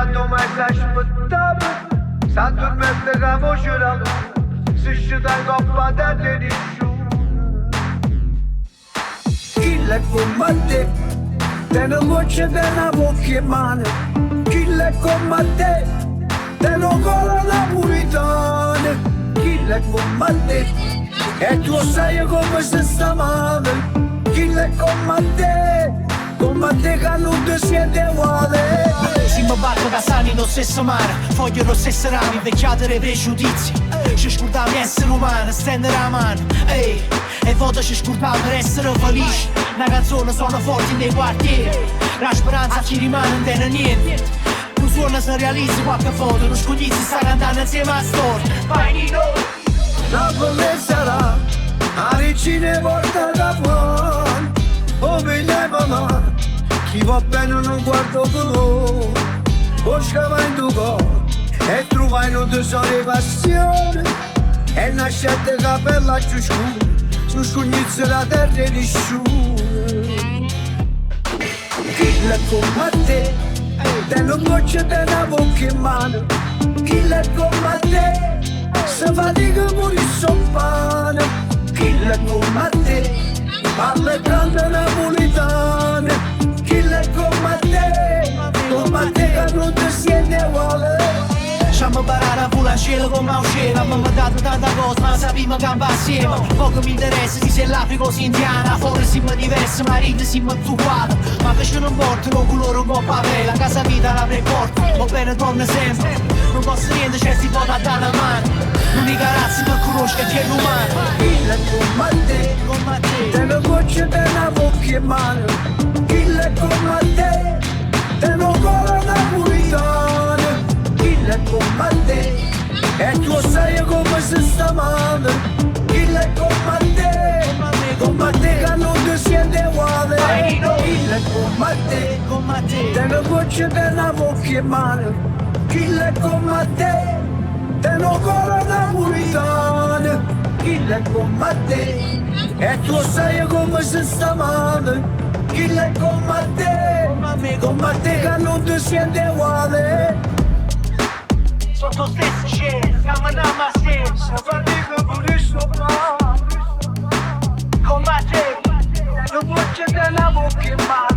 tu mai t'aspettavi, sta dormente che voce la luna, si scende in coppa da te di giù. Chi l'è come te, te non voce da una bocca in mano. Chi l'è come te, te non cola la puritana. Chi l'è come te, e tu sai come se sta male. Chi l'è come te che non ti siete uguale. Siamo barco da sani nello stesso mare, foglie lo stesso rami, vecchiate dei pregiudizi. Ci scordiamo essere umani, stendere la mano, ehi. E voto ci scordiamo per essere felici. Una canzone suona forte nei quartieri, la speranza ci rimane, non tiene niente. Un suono si realizza qualche foto, non scognizzi sta cantando insieme a storia. Vai Nino! Napoli sarà, a regina porta da fuori. Oh bella mamma, chi va bene non guardo colore. O scava in tuo cuore, e trovai un tesoro passione. E nascete capella più scura, su scognizzi la terra e disciura. Chi l'è come te, te non goccia da una bocca in mano. Chi l'è come te, se fatica pure soppana. Chi l'è come te, parla e canta napolitana. Chi l'è come te che non ti siete uguale. Lasciamo parare a volare in cielo come un cielo. Abbiamo dato tanta cosa ma sappiamo che va assieme. Poco mi interessa se sei l'Africa o indiana. Fuori siamo diversi ma ridi siamo tutti uguali. Ma che ci non porta con colore un po' papera. Casa vita la preporta, va bene torna sempre. Non posso niente c'è si può dare una mano. L'unica razza che conosco è chi è l'umano. Chi l'è come te, te lo goccia da una bocca in mano. Chi l'è come te non cola una puritana. Chi l'è come te, e tu sai come si sta male. Chi l'è come te che non ti siete uguale. Chi l'è come te non goccia da una bocca in mano. Chi l'è come te non cola una puritana. Chi l'è come te, e tu sai come si sta male. Chi l'è come te che non ti siete uguale. Sotto stesso cielo, camminamo assieme. Se fatica pure sopra, Con te, non può c'è da una bocca in mano.